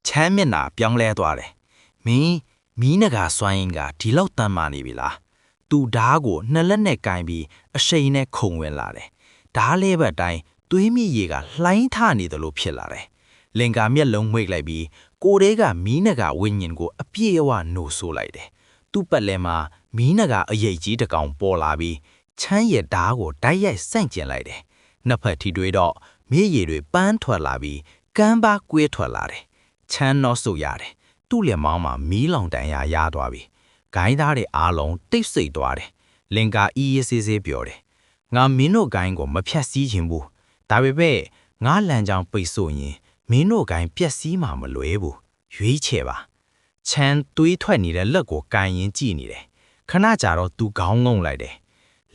ချမ်းမျက်နှာပြောင်းလဲသွားတယ်မင်းမီးနဂါစွိုင်းကဒီလောက်တမ်းမာနေပြီလားသူဓားကိုနှစ်လက်နဲ့ကင်ပြီးအရှိန်နဲ့ခုန်ဝင်လာတယ်ဓားလေးဘက်တိုင်းသွေးမြစ်ရေကလှိုင်းထနေတယ်လို့ဖြစ်လာတယ်လင်ကာမျက်လုံးမှိတ်လိုက်ပြီးကိုယ်တဲကမီးနဂါဝိညာဉ်ကိုအပြည့်အဝနှိုးဆိုးလိုက်တယ်သူ့ပတ်လဲမှာမီးနဂါအရိပ်ကြီးတစ်ကောင်ပေါ်လာပြီးချမ်းရဲ့ဓားကိုတိုက်ရိုက်ဆန့်ကျင်လိုက်တယ်နှစ်ဖက်ထိတွေ့တော့မြေရည်တွေပန်းထွက်လာပြီးကမ်းပါကွေးထွက်လာတယ်ချမ်းတော့ဆိုရတယ်သူ့လက်မောင်းမှာမီးလောင်တန်ရာရသွားပြီဂိုင်းသားတွေအားလုံးတိတ်ဆိတ်သွားတယ်လင်ကာအီးရေးဆေးဆေးပြောတယ်ငါမင်းတို့ဂိုင်းကိုမဖြတ်စည်းခြင်းဘူးဒါပေမဲ့ငါလမ်းကြောင်းပိတ်ဆို့ရင်မင်းတို့ဂိုင်းပြက်စီးမှာမလွဲဘူးရွေးချယ်ပါချမ်းသွေးထွက်နေတဲ့လက်ကိုကန်ရင်ကြည့်နေတယ်ခဏကြာတော့သူခေါင်းငုံလိုက်တယ်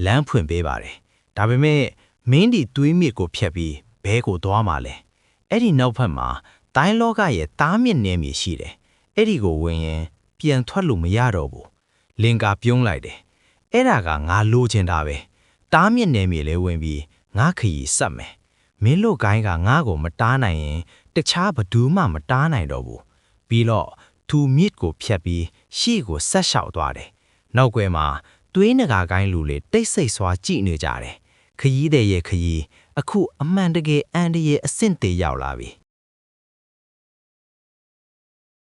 လမ်းဖွင့်ပေးပါတယ်ဒါပေမဲ့မင်းဒီသွေးမြစ်ကိုဖြတ်ပြီးဘဲကိုသွားမှာလဲအဲ့ဒီနောက်ဖက်မှာတိုင်းလောကရဲ့တားမြစ်နေမြေရှိတယ်အဲ့ဒီကိုဝင်ရင်ပြန်ထွက်လို့မရတော့ဘူးလင်ကာပြုံးလိုက်တယ်အဲ့ဒါကငါလိုချင်တာပဲတားမြစ်နေမြေလဲဝင်ပြီးငါခရီးဆက်မယ်မင်းတို့ဂိုင်းကငါ့ကိုမတားနိုင်ရင်တခြားဘသူမှမတားနိုင်တော့ဘူးပြီးတော့သူမြစ်ကိုဖြတ်ပြီးရှေ့ကိုဆက်လျှောက်သွားတယ်နောက်ွယ်မှာသွေးနဂါကိုင်းလူလေတိတ်ဆိတ်စွာကြည့်နေကြတယ်ခရီးတဲ့ရဲ့ခရီးအခုအမှန်တကယ်အန်တရဲ့အဆင့်သေးရောက်လာပြီ